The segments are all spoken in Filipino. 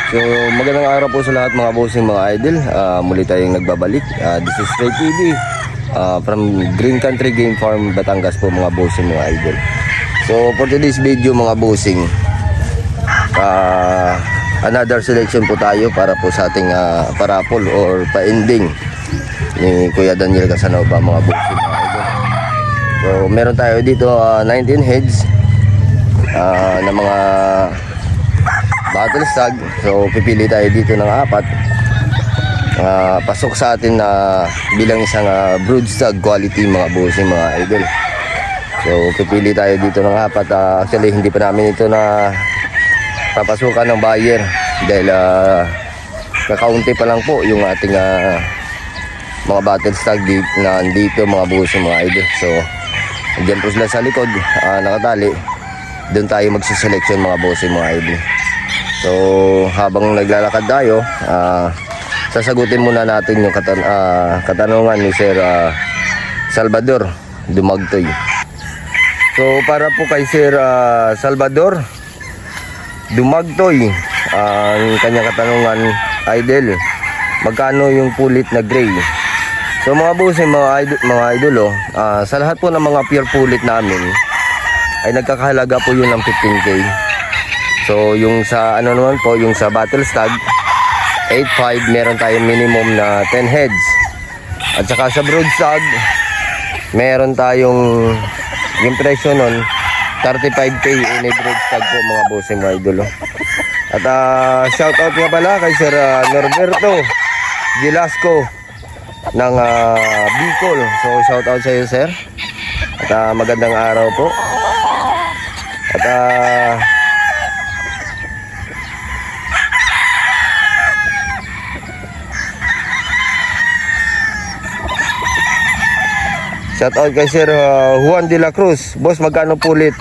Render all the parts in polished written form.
So magandang araw po sa lahat mga bossing, mga idol. Muli tayong nagbabalik. This is Ray TV from Green Country Game Farm, Batangas po mga bossing, mga idol. So for today's video mga bossing, another selection po tayo para po sa ating parapol or pa-ending ni Kuya Daniel Casanova mga bossing, mga idol. So meron tayo dito 19 heads na mga battle stag. So pipili tayo dito ng apat pasok sa atin na bilang isang brood stag quality mga bossing, mga idol. So pipili tayo dito ng apat. Actually hindi pa namin ito na papasukan ng buyer dahil kakaunti pa lang po yung ating mga battle stag dito mga bossing, mga idol. So dyan po sila sa likod nakatali. Doon tayo magsiselection mga bossing, mga idol. So habang naglalakad tayo, sasagutin muna natin yung katanungan ni Sir Salvador Dumagtoy. So para po kay Sir Salvador Dumagtoy, ang kanyang katanungan, idol, magkano yung pulit na gray? So mga bossing, mga idol, sa lahat po ng mga pure pulit namin ay nagkakahalaga po yun ng 15K. So yung sa ano naman po, yung sa battle stag 8.5, meron tayong minimum na 10 heads. At saka sa brood stag meron tayong yung presyo nun 35K in a brood stag po mga bossing, mga idol. At shout out nga pala kay Sir Norberto Gilasco ng Bicol. So shout out sa iyo, sir. At magandang araw po. At shout out kay Sir Juan de la Cruz. Boss, magkano pulit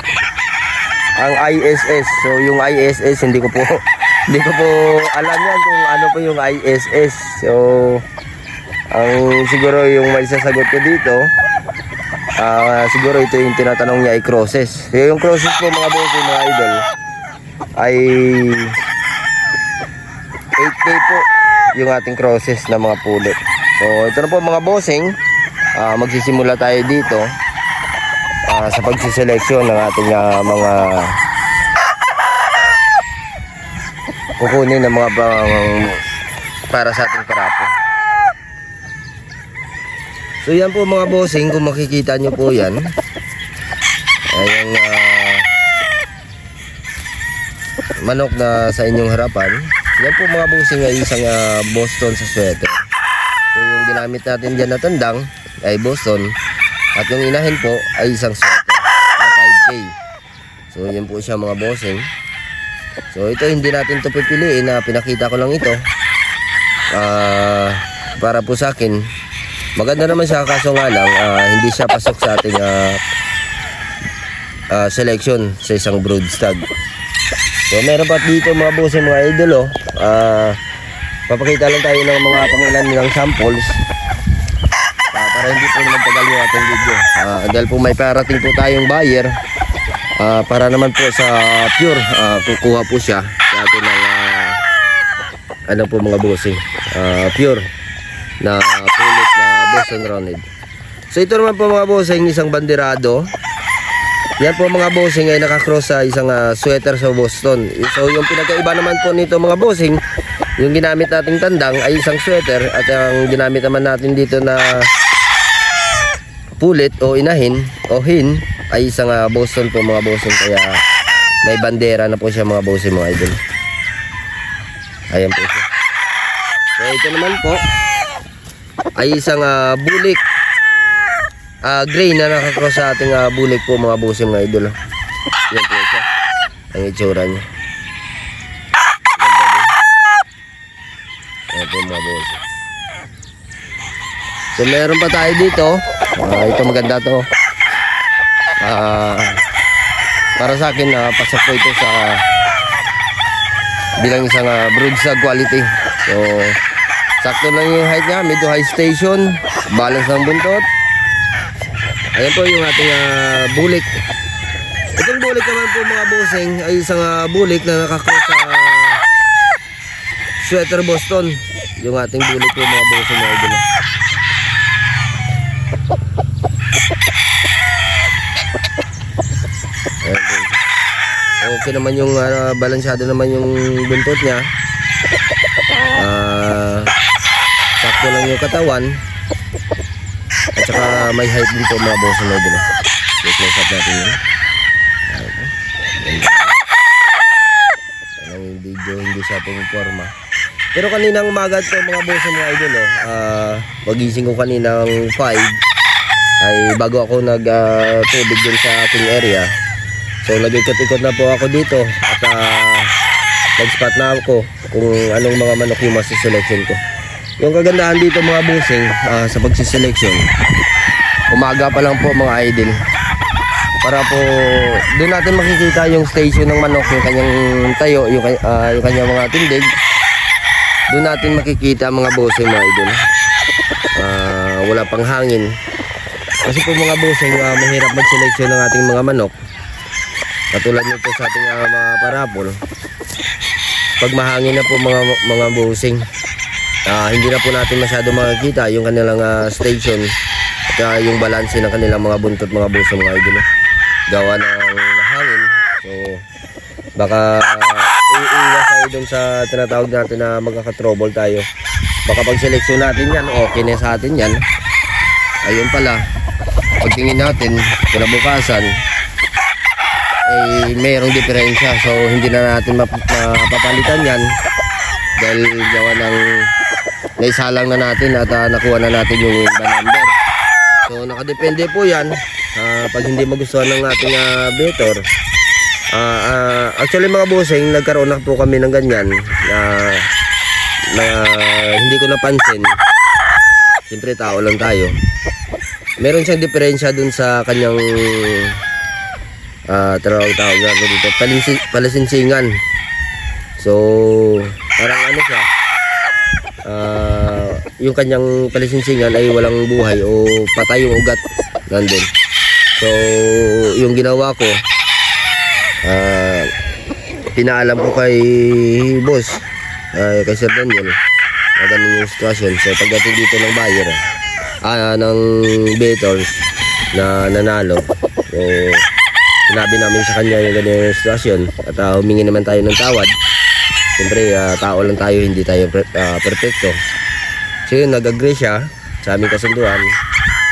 ang ISS? So yung ISS hindi ko po alam yan kung ano po yung ISS. So ang siguro yung may sasagot ko dito, siguro ito yung tinatanong niya ay crosses. So yung crosses po mga bossing, mga idol, ay 8K po yung ating crosses na mga pulit. So ito na po mga bossing, magsisimula tayo dito sa pagsiseleksyon ng ating mga kukunin ng mga para sa ating parapo. So yan po mga bossing, kung makikita nyo po yan, ayang manok na sa inyong harapan. Yan po mga bossing ay isang Boston sa sweater. So yung ginamit natin dyan na tandang ay Boston, at yung inahin po ay isang sweater na 5K. So yan po siya mga bossing. So ito hindi natin ito pipiliin, pinakita ko lang ito para po sa akin. Maganda naman siya, kaso nga lang hindi siya pasok sa ating selection sa isang brood stag. So meron pa dito mga bossing, mga idol, papakita lang tayo ng mga pangilan nilang samples para hindi po naman tagal yung ating video, dahil po may parating po tayong buyer para naman po sa pure, kukuha po siya sa atin ng ano po mga bossing, pure na pulit na Boston Roundhead. So ito naman po mga bossing, isang banderado. Yan po mga bossing ay nakakross sa isang sweater sa Boston. So yung pinagkaiba naman po nito mga bossing, yung ginamit nating tandang ay isang sweater, at ang ginamit naman natin dito na pulit o inahin o hin ay isang Boston po mga bossing. Kaya may bandera na po siya mga bossing, mga idol. Ayan po siya. So ito naman po ay isang bulik gray na nakakross sa ating bulik po mga bossing, mga idol. Yan po siya, ang itsura niya. Ayan po mga bossing. So meron pa tayo dito, ito maganda to, para sa akin pasok po ito sa bilang isang brood stag quality. So sakto lang yung height niya, mid to high station, balance ng buntot. Ayan po yung ating bulik. Itong bulik naman po mga bossing ay isang bulik na nakakross sa sweater Boston. Yung ating bullet po mga bossing mga idol. Ayan po. Okay naman yung balansyado naman yung buntot niya. Sakto lang yung katawan. At saka may height din po mga bossing mga idol. I-close up natin yun. Ang video hindi siya pumuporma. Pero kaninang umaga ito mga bossing mga idol, pagising ko kaninang 5 ay bago ako tubig dun sa aking area. So nag-ikot-ikot na po ako dito at nag-spot na ako kung anong mga manok yung masiselection ko. Yung kagandahan dito mga bossing sa pagsiselection, umaga pa lang po mga idol. Para po doon natin makikita yung station ng manok, yung kanyang tayo, yung kanyang mga tindig. Doon natin makikita mga bossing mga idol. Wala pang hangin. Kasi po mga bossing, mahirap mag-selection ng ating mga manok. Katulad nito sa ating mga parapol. Pag mahangin na po mga bossing, hindi na po natin masyado makikita yung kanilang station at yung balanse ng kanilang mga buntot mga bossing mga idol. Gawa ng hangin. So baka iiwas tayo dun sa tinatawag natin na magkaka-trouble tayo. Baka pag seleksyon natin yan, okay na sa atin yan. Ayun pala, pagtingin natin kinabukasan ay mayroong diferensya. So hindi na natin mapapalitan yan dahil gawa ng naisalang na natin at nakuha na natin yung iba number. So nakadepende po yan. Pag hindi magustuhan ng ating better, actually mga bossing, nagkaroon na po kami ng ganyan na hindi ko napansin. Siyempre tao lang tayo. Meron siyang diferensya dun sa kanyang tawag dito, palasinsingan. So parang ano siya, yung kanyang palasinsingan ay walang buhay o patay yung ugat nandun. So yung ginawa ko, pinaalam ko kay boss, kay Sir Daniel, na ganun yung sitwasyon. So pagdating dito ng buyer, ng bettors na nanalo, so sinabi namin sa kanya yung ganun yung sitwasyon at humingi naman tayo ng tawad. Siyempre tao lang tayo, hindi tayo perfecto. So yun, nag-agree siya sa aming kasunduan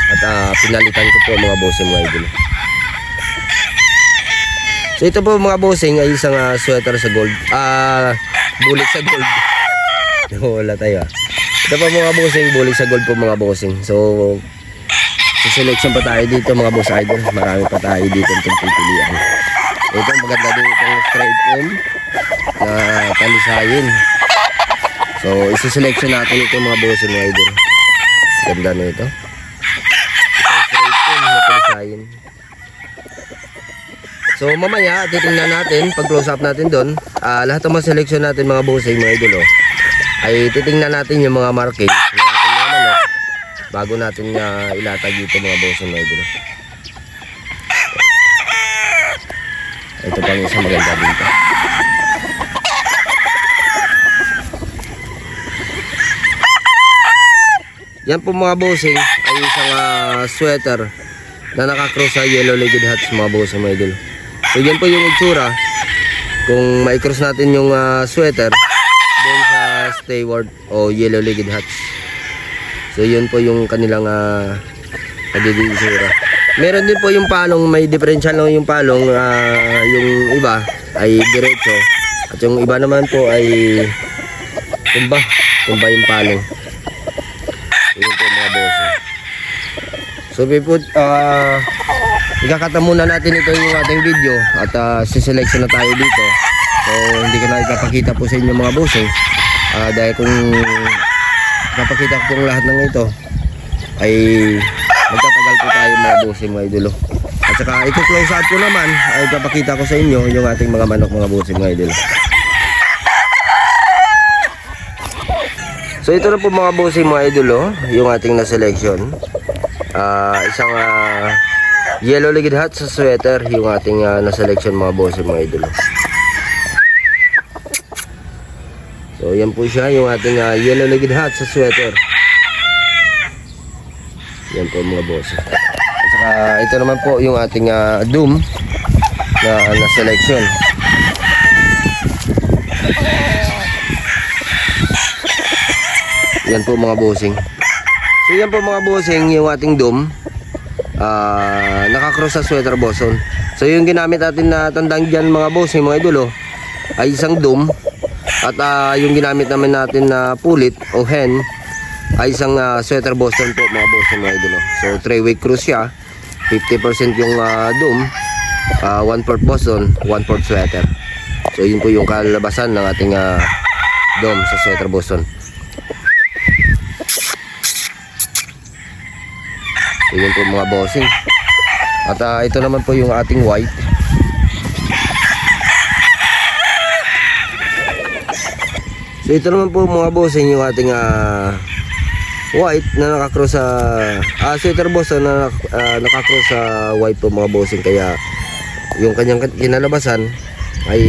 at pinalitan ko po mga bossing mga idol. So ito po mga bossing ay isang sweater sa gold, bulik sa gold. Wala tayo. Ito po mga bossing, bulik sa gold po mga bossing. So selection pa tayo dito mga boss idol. Marami pa tayo dito itong pipilian. Ito maganda din itong straight comb na palisayin. So isi-selection natin ito mga bossing mga idol. Ganda na ito. Itong straight comb na palisayin. So mamaya titingnan natin, pag close up natin doon, lahat ng mga selection natin mga bossing mga idol, ay titingnan natin yung mga markings ng ating mga manok bago natin ilatag dito mga bossing mga idol. Ito pang isang maganda dito. Yan po mga bossing ay isang sweater na nakakross sa yellow-legged hats mga bossing mga idol. So yan po yung itsura kung ma-cross natin yung sweater doon sa Stewart o yellow-legged hats. So yun po yung kanilang nagiging itsura. Meron din po yung palong, may differential lang yung palong, yung iba ay diretso at yung iba naman po ay tumba yung palong. Yun po mga bossing. So ikakata muna natin ito yung ating video at siselection na tayo dito. So hindi ko na ipapakita po sa inyo mga bossing dahil kung napakita ko pong lahat ng ito ay magtatagal po tayo mga bossing mga idolo. At saka i-close up ko naman ay ipapakita ko sa inyo yung ating mga manok mga bossing mga idolo. So ito na po mga bossing mga idolo, yung ating na selection. Isang yellow-legged hat sa sweater, yung ating na selection mga bossing mga idolo. So yan po siya, yung ating yellow-legged hat sa sweater. Yan po mga boss. At saka ito naman po yung ating doom na selection. Yan po mga bossing. So yan po mga bossing, yung ating doom naka-cross sa sweater boson. So yung ginamit natin na tandang dyan mga bossing, mga idolo, ay isang doom. At yung ginamit naman natin na pulit o hen ay isang sweater Boston po mga bossing, mga idolo. So 3-way cruise siya. 50% yung doom, 1/4 Boston, 1/4 sweater. So yun po yung kalabasan ng ating doom sa sweater Boston. So yun po mga bossing. At ito naman po yung ating white. So ito naman po mga bossing yung ating white na nakakross sa sweater Boston na nakakross sa white po mga bossing. Kaya yung kanyang kinalabasan ay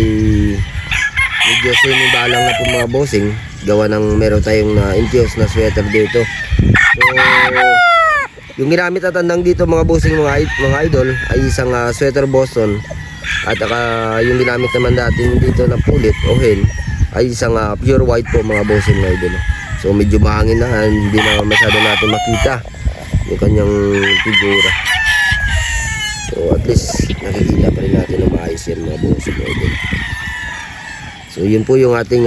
medyo sinibalang na po mga bossing, gawa ng meron tayong infused na sweater dito. So yung ginamit at tandang dito mga bossing, mga idol, ay isang sweater Boston. At yung ginamit naman natin dito na pulit o hen ay isang pure white po mga bossing, mga idol. So medyo mahangin na, hindi na masyado natin makita yung kanyang figura. So at least nakikita pa rin natin na maayos yan mga bossing, mga idol. So yun po yung ating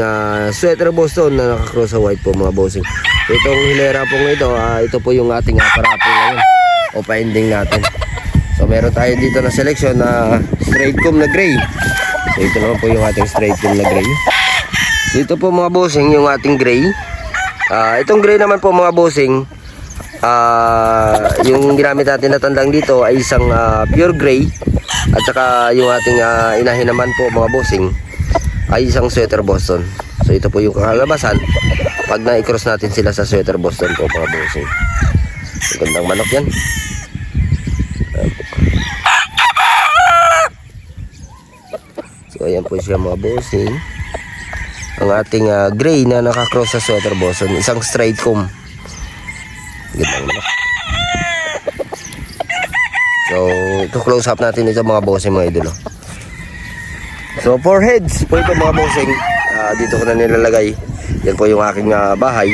sweater Boston na nakakross sa white po mga bossing. So itong hilera pong ito po yung ating parapol ngayon o pa-ending natin. So meron tayo dito na selection na straight comb na gray. So ito naman po yung ating straight comb na gray. So ito po mga bossing yung ating gray. Itong gray naman po mga bossing, yung ginamit natin na tandang dito ay isang pure gray. At saka yung ating inahin naman po mga bossing ay isang sweater Boston. So ito po yung kakalabasan pag na-cross natin sila sa sweater Boston po mga bossing. Magandang manok yan. So ayan po siya mga bossing, ang ating gray na nakakross sa sweater Boston, isang straight comb. Magandang manok. So ito close up natin ito mga bossing, mga idolo. So for heads po ito mga bossing, dito ko na nilalagay. Yan po yung aking bahay.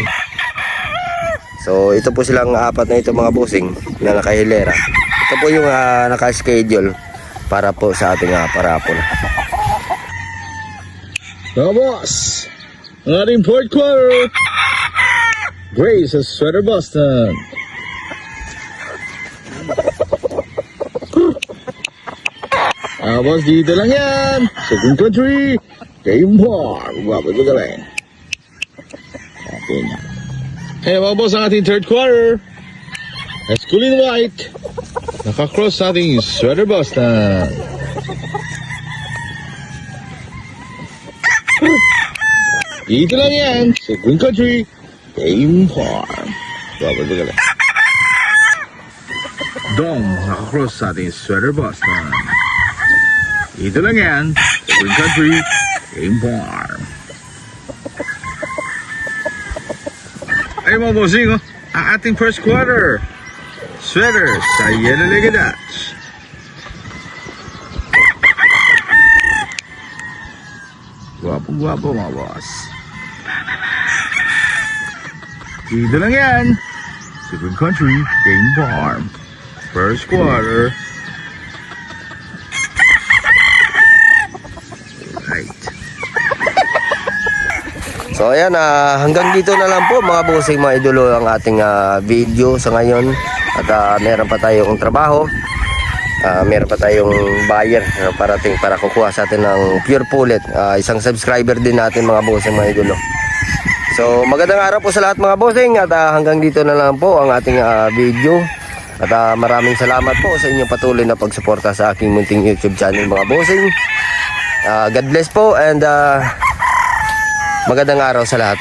So ito po silang apat na ito mga bossing na nakahilera. Ito po yung naka-schedule para po sa ating parapol. So boss, ang ating fourth quarter, Gray sa sweater Boston. Boss, dito lang yan. Second country, game bar. Wapo ito galing. Okay na. Hey mga boss, ang ating third quarter, school in white, nakakross sa ating sweater Boston. Dito lang yan. Second country, game farm. Wapo ito galing. Dong, nakakross sa ating sweater Boston. Dito lang yan. Second country, game farm. Ay mga bossing, ang ating first quarter sweater sa yellow-legged Dutch. Guwapo mga boss. Dito lang yan. Second country, game farm. First quarter. Right. So ayan, hanggang dito na lang po mga bossing, mga idolo, ang ating video sa ngayon. At meron pa tayong trabaho, meron pa tayong buyer na parating para kukuha sa atin ng pure pullet. Isang subscriber din natin mga bossing, mga idolo. So magandang araw po sa lahat mga bossing, at hanggang dito na lang po ang ating video. At maraming salamat po sa inyong patuloy na pagsuporta sa aking munting YouTube channel mga bossing. God bless po, and magandang araw sa lahat.